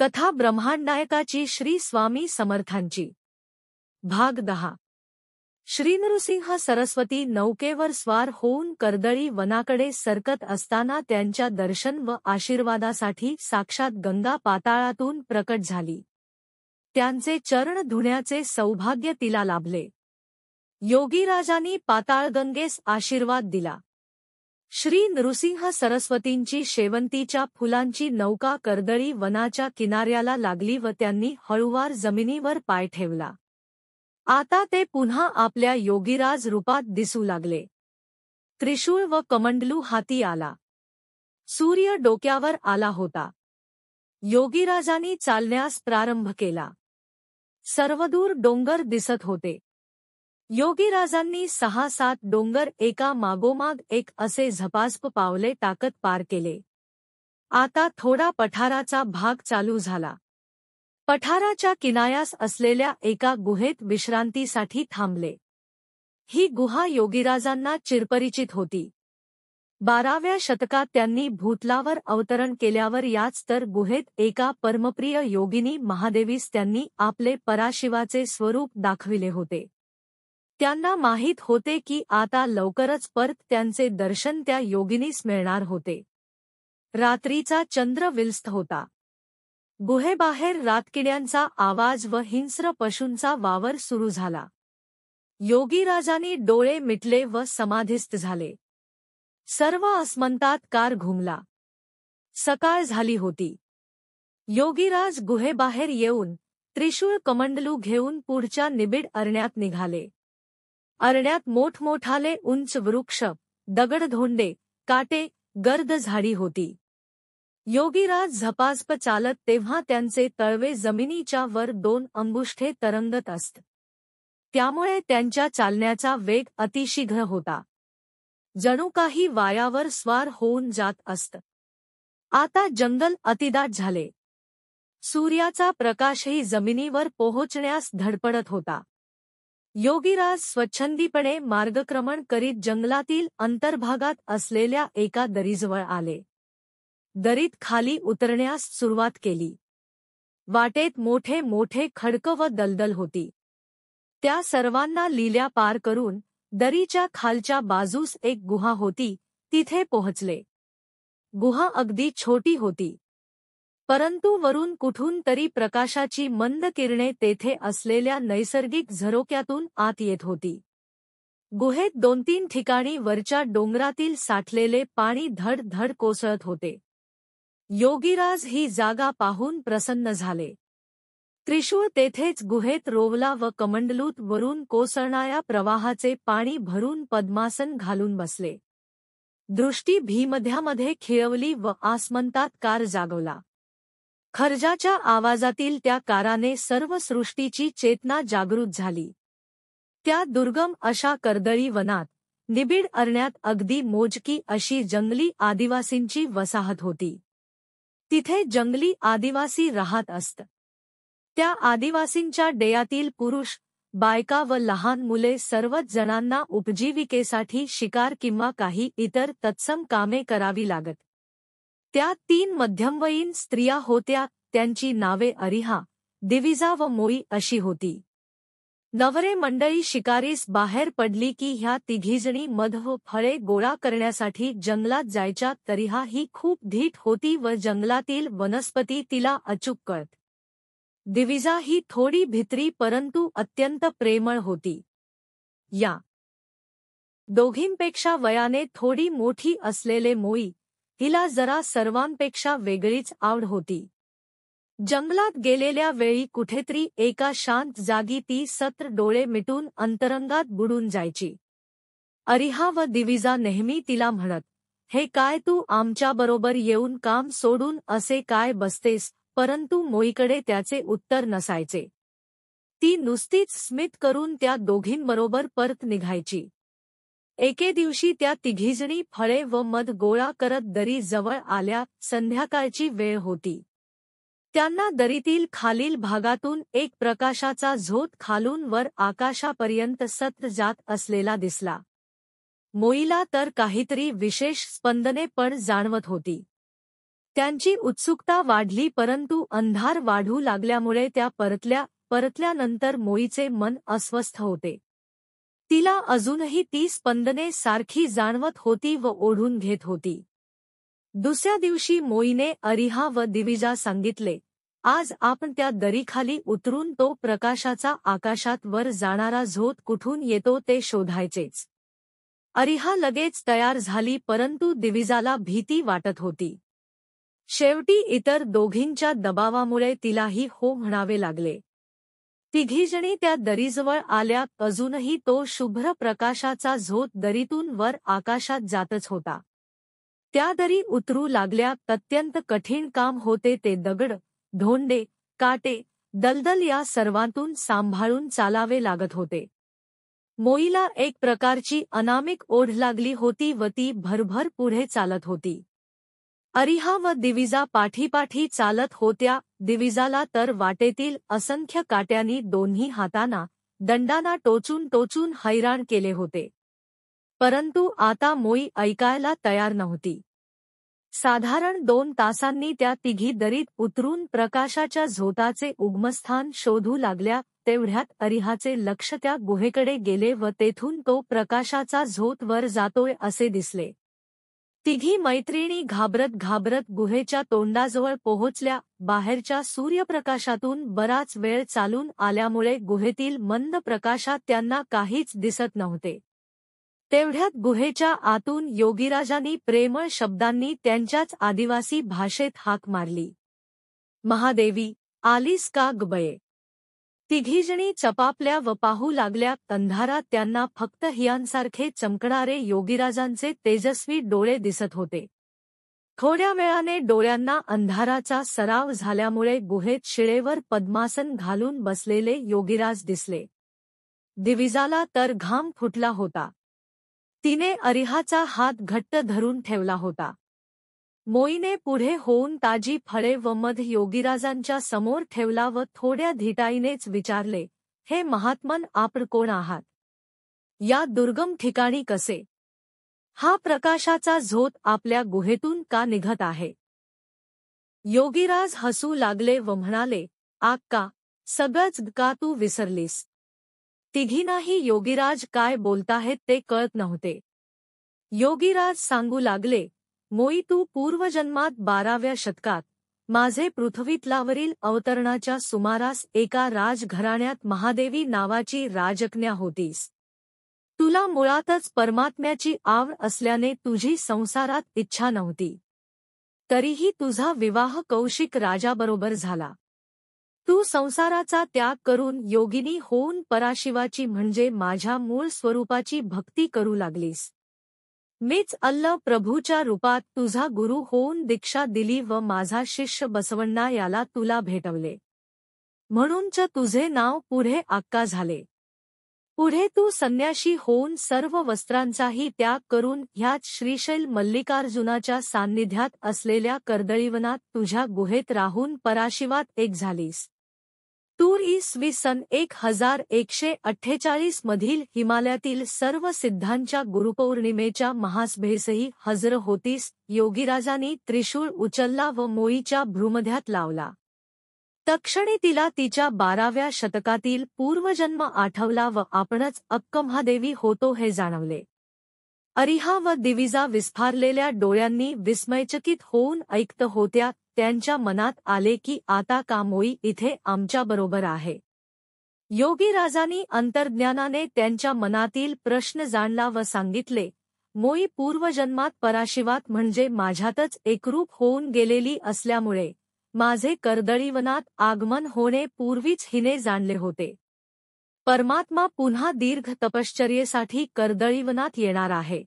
कथा ब्रह्मांडनायकाची श्री स्वामी समर्थांची। भाग 10। श्री नृसिंह सरस्वती नौकेवर स्वार होऊन कर्दळी वनाकडे सरकत असताना त्यांच्या दर्शन व आशीर्वादासाठी साक्षात गंगा पाताळातून प्रकट झाली। त्यांचे चरण धुण्याचे सौभाग्य तिला लाभले। योगीराजांनी पाताळगंगेस आशीर्वाद दिला। श्री नृसिंह सरस्वतींची शेवंतीच्या फुलांची नौका कर्दळी वनाच्या किनाऱ्याला लागली व त्यांनी हळूवार जमिनीवर पाय ठेवला। आता ते पुन्हा आपल्या योगीराज रूपात दिसू लागले। त्रिशूळ व कमंडलू हाती आला। सूर्य डोक्यावर आला होता। योगीराजांनी चालण्यास प्रारंभ केला। सर्वदूर डोंगर दिसत होते। योगीराजांनी 6-7 डोंगर एका मागोमाग एक असे झपाझप पावले टाकत पार केले। आता थोडा पठाराचा भाग चालू झाला। पठाराच्या किनायास असलेल्या एका गुहेत विश्रांतीसाठी थांबले। ही गुहा योगीराजांना चिरपरिचित होती। 12व्या शतकात त्यांनी भूतलावर अवतरण केल्यावर याच तर गुहेत एका परमप्रिय योगिनी महादेवीस त्यांनी आपले पराशिवाचे स्वरूप दाखविले होते। त्यांना माहीत होते की आता लवकरच परत त्यांचे दर्शन त्या योगिनीस मिळणार होते। रात्रीचा चंद्र विलसत होता। गुहेबाहेर रातकिड्यांचा आवाज व हिंस्र पशूंचा वावर सुरू झाला। योगीराजांनी डोळे मिटले व समाधिस्थ झाले। सर्व आसमंतात कार घुमला। सकाळ झाली होती। योगीराज गुहेबाहेर येऊन त्रिशूळ कमंडलू घेऊन पुढच्या निबिड अरण्यात निघाले। अरण्यात मोठमोठाले उंच वृक्ष, दगडधोंडे, काटे, गर्द झाडी होती। योगीराज झपाझप चालत तेव्हा त्यांचे तळवे जमिनीच्या वर 2 अंगुष्ठे तरंगत असत। त्यामुळे त्यांच्या चालण्याचा वेग अतिशीघ्र होता। जणू काही वायावर स्वार होऊन जात असत। आता जंगल अतिदाट झाले। सूर्याचा प्रकाशही जमिनीवर पोहोचण्यास धडपडत होता। योगीराज स्वच्छंदीपणे मार्गक्रमण करीत जंगलातील अंतर्भागात असलेल्या एका दरीजवळ आले। दरीत खाली उतरण्यास सुरुवात केली। वाटेत मोठे मोठे खडक व दलदल होती। त्या सर्वांना लील्या पार करून दरीच्या खालच्या बाजूस एक गुहा होती, तिथे पोहोचले। गुहा अगदी छोटी होती, परंतु वरून कुठून तरी प्रकाशाची मंद किरणे तेथे असलेल्या नैसर्गिक झरोक्यातून आत येत होती। गुहेत 2-3 ठिकाणी वरच्या डोंगरातील साठलेले पाणी धड धड कोसळत होते। योगीराज ही जागा पाहून प्रसन्न झाले। त्रिशूळ तेथेच गुहेत रोवला व कमंडलूत वरून कोसळणाऱ्या प्रवाहाचे पाणी भरून पद्मासन घालून बसले। दृष्टी भीमध्यामध्ये खिळवली व आसमंतात कार जागवला। खर्जाच्या आवाजातील त्या काराने सर्व सृष्टीची चेतना जागृत झाली। त्या दुर्गम अशा कर्दळी वनात, निबिड अरण्यात अगदी मोजकी अशी जंगली आदिवासींची वसाहत होती। तिथे जंगली आदिवासी राहत असत। त्या आदिवासींच्या डेयातील पुरुष, बायका व लहान मुले सर्वच जणांना उपजीविकेसाठी शिकार किंवा काही इतर तत्सम कामे करावी लागत। त्या 3 मध्यमवयीन स्त्रिया होत्या, त्यांची नावे अरिहा, दिविजा व मोई अशी होती। नवरे मंडळी शिकारीस बाहेर पडली की ह्या तिघीजणी मध व फळे गोळा करण्यासाठी जंगलात जायच्या। तरिहा ही खूप धीट होती व जंगलातील वनस्पती तिला अचूक कळत। दिविजा ही थोडी भित्री परंतु अत्यंत प्रेमळ होती। या दोघींपेक्षा वयाने थोडी मोठी असलेले मोई, हिला जरा सर्वांपेक्षा वेगळीच आवड होती। जंगलात गेलेल्या वेळी कुठेतरी एका शांत जागी ती सत्र डोळे मिटून अंतरंगात बुडून जायची। अरिहा व दिविजा नेहमी तिला म्हणत, "हे काय तू आमच्याबरोबर येऊन काम सोडून असे काय बसतेस?" परंतु मोईकडे त्याचे उत्तर नसायचे। ती नुसतीच स्मित करून त्या दोघींबरोबर परत निघायची। एके दिवशी त्या तिघीजणी फळे व मध गोळा करत दरी जवळ आल्या। संध्याकाळची वेळ होती। त्यांना दरीतील खालील भागातून एक प्रकाशाचा झोत खालून वर आकाशापर्यंत सतत जात असलेला दिसला। मोईला तर काहीतरी विशेष स्पंदने पण जाणवत होती। त्यांची उत्सुकता वाढली, परंतु अंधार वाढू लागल्यामुळे त्या परतल्यानंतर मोईचे मन अस्वस्थ होते. तिला अजूनही ती स्पंदने सारखी जाणवत होती व ओढून घेत होती. दुसऱ्या दिवशी मोईने अरिहा व दिविजा सांगितले, आज आपण त्या दरीखाली उतरून तो प्रकाशाचा आकाशात वर जाणारा झोत कुठून येतो ते शोधायचेच. अरिहा लगेच तयार झाली, परंतु दिविजाला भीती वाटत होती. शेवटी इतर दोघींच्या दबावामुळे तिलाही हो म्हणावे लागले. तिघीजणी त्या दरीजवळ आल्या. अजूनही तो शुभ्र प्रकाशाचा झोत दरीतून वर आकाशात जातच होता. त्या दरी उतरू लागल्या. अत्यंत कठीण काम होते ते. दगड, धोंडे, काटे, दलदल या सर्वांतून सांभाळून चालावे लागत होते. मोईला एक प्रकारची अनामिक ओढ लागली होती व ती भरभर पुढे चालत होती. अरिहा व दिविजा पाठीपाठी चालत होत्या. दिविजाला तर वाटेतील असंख्य काट्यांनी दोन्ही हातांना, दंडांना टोचून टोचून हैराण केले होते. परंतु आता मोई ऐकायला तयार नव्हती. साधारण 2 तासांनी त्या तिघी दरीत उतरून प्रकाशाच्या झोताचे उगमस्थान शोधू लागल्या. तेवढ्यात अरिहाचे लक्ष त्या गुहेकडे गेले व तेथून तो प्रकाशाचा झोत वर जातोय असे दिसले. तिघी मैत्रिणी घाबरत घाबरत गुहेच्या तोंडाजवळ पोहोचल्या. बाहेरच्या सूर्यप्रकाशातून बराच वेळ चालून आल्यामुळे गुहेतील मंद प्रकाशात त्यांना काहीच दिसत नव्हते. तेवढ्यात गुहेच्या आतून योगीराजांनी प्रेमळ शब्दांनी त्यांच्याच आदिवासी भाषेत हाक मारली, महादेवी, आलीस का ग बये? तिघीजणी चपापल्या व पाहू लागल्या. अंधारात त्यांना फक्त हियांसारखे चमकणारे योगीराजांचे तेजस्वी डोळे दिसत होते. थोड्या वेळाने डोळ्यांना अंधाराचा सराव झाल्यामुळे गुहेत शिळेवर पद्मासन घालून बसलेले योगीराज दिसले. दिविजाला तर घाम फुटला होता. तिने अरिहाचा हात घट्ट धरून ठेवला होता. मोईने पुढे होऊन ताजी फळे व मध योगीराजांच्या समोर ठेवला व थोड्या धिटाईनेच विचारले, हे महात्मन, आपण कोण आहात? या दुर्गम ठिकाणी कसे? हा प्रकाशाचा झोत आपल्या गुहेतून का निघत आहे? योगीराज हसू लागले व म्हणाले, आक्का, सगळंच का तू विसरलीस? तिघींनाही योगीराज काय बोलताहेत ते कळत नव्हते. योगीराज सांगू लागले, मोई, तू पूर्वजन्मात 12व्या शतकात माझे पृथ्वीतलावरील अवतरणाच्या सुमारास एका राजघराण्यात महादेवी नावाची राजकन्या होतीस. तुला मुळातच परमात्म्याची आवड असल्याने तुझी संसारात इच्छा नव्हती. तरीही तुझा विवाह कौशिक राजाबरोबर झाला. तू संसाराचा त्याग करून योगिनी होऊन पराशिवाची म्हणजे माझ्या मूळ स्वरूपाची भक्ती करू लागलीस. मीच अल्लाह प्रभूच्या रूपात तुझा गुरु होऊन दीक्षा दिली व माझा शिष्य बसवण्णा याला तुला भेटवले. म्हणूनच तुझे नाव पुढे आक्का झाले. पुढे तू संन्याशी होऊन सर्व वस्त्रांचाही त्याग करून ह्याच श्रीशैल मल्लिकार्जुनाच्या सान्निध्यात असलेल्या कर्दळीवनात तुझ्या गुहेत राहून पराशिवात एक झालीस. तू इसवी सन 1148 मधील हिमालयातील सर्व सिद्धांच्या गुरुपौर्णिमेच्या महासभेसही हजर होतीस. योगीराजांनी त्रिशूळ उचलला व मोईच्या भ्रूमध्यात लावला. तत्क्षणी तिला तिच्या 12व्या शतकातील पूर्वजन्म आठवला व आपणच अक्क महादेवी होतो हे जाणवले. अरिहा व दिविजा विस्फारलेल्या डोळ्यांनी विस्मयचकित होऊन ऐकत होत्या. त्यांच्या मनात आले की आता का मोई इथे आमच्याबरोबर आहे? योगीराजांनी अंतर्ज्ञानाने त्यांच्या मनातील प्रश्न जाणला व सांगितले, मोई पूर्वजन्मात पराशिवात म्हणजे माझ्यातच एकरूप होऊन गेलेली असल्यामुळे माझे कर्दळीवनात आगमन होणे पूर्वीच हिने जाणले होते. परमात्मा पुन्हा दीर्घ तपश्चर्येसाठी कर्दळीवनात येणार आहे.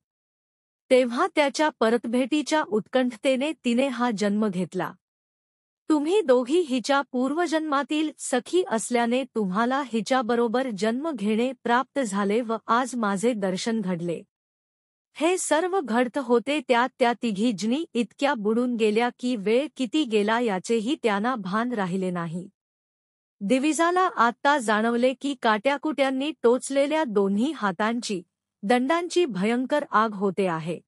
तेव्हा त्याच्या परतभेटीच्या उत्कंठतेने तिने हा जन्म घेतला. तुम्ही दोघी हिच्या पूर्वजन्मातील सखी असल्याने तुम्हाला हिच्याबरोबर जन्म घेणे प्राप्त झाले व आज माझे दर्शन घडले. हे सर्व घडत होते त्यात त्या तिघीजणी इतक्या बुडून गेल्या की वेळ किती गेला याचेही त्यांना भान राहिले नाही. दिविजाला आत्ता जाणवले की काट्याकुट्यांनी टोचलेल्या दोन्ही हातांची, दंडांची भयंकर आग होते आहे.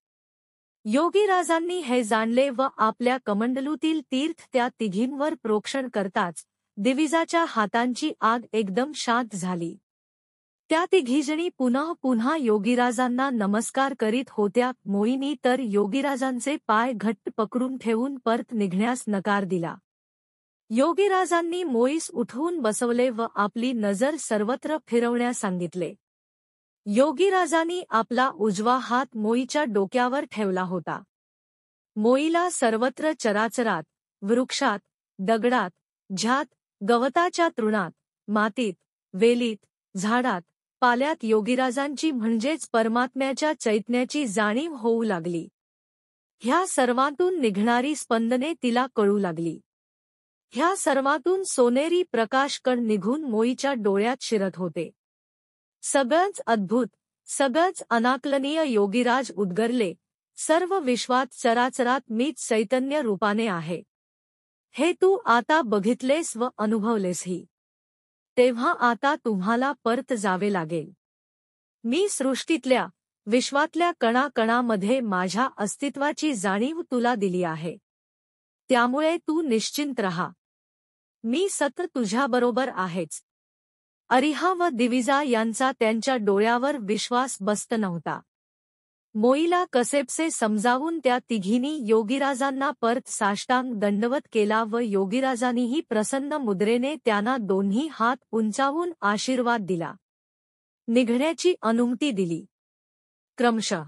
योगीराजांनी हे जाणले व आपल्या कमंडलूतील तीर्थ त्या तिघींवर प्रोक्षण करताच दिविजाच्या हातांची आग एकदम शांत झाली. त्या तिघीजणी पुन्हा पुन्हा योगीराजांना नमस्कार करीत होत्या. मोईनी तर योगीराजांचे पाय घट्ट पकडून ठेवून परत निघण्यास नकार दिला. योगीराजांनी मोईस उठवून बसवले व आपली नजर सर्वत्र फिरवण्यास सांगितले. योगीराजांनी आपला उजवा हात मोईच्या डोक्यावर ठेवला होता. मोईला सर्वत्र चराचरात, वृक्षात, दगडात, झात, गवताच्या तृणात, मातीत, वेलीत, झाडात, पाल्यात योगीराजांची म्हणजेच परमात्म्याच्या चैतन्याची जाणीव होऊ लागली. ह्या सर्वातून निघणारी स्पंदने तिला कळू लागली. ह्या सर्वातून सोनेरी प्रकाशकण निघून मोईच्या डोळ्यात शिरत होते. सगळंच अद्भुत, सगळंच अनाकलनीय. योगीराज उद्गरले, सर्व विश्वात चराचरात मीच चैतन्य रूपाने आहे. हे तू आता बघितलेस व अनुभवलेसही. तेव्हा आता तुम्हाला परत जावे लागेल. मी सृष्टीतल्या, विश्वातल्या कणाकणामध्ये माझ्या अस्तित्वाची जाणीव तुला दिली आहे. त्यामुळे तू निश्चिंत रहा. मी सतत तुझ्याबरोबर आहेच. अरिहा व दिविजा यांचा त्यांच्या डोळ्यावर विश्वास बसत नव्हता. मोईला कसेबसे समजावून त्या तिघींनी योगीराजांना परत साष्टांग दंडवत केला व योगीराजांनीही प्रसन्न मुद्रेने त्यांना दोन्ही हात उंचावून आशीर्वाद दिला. निघण्याची अनुमती दिली. क्रमशः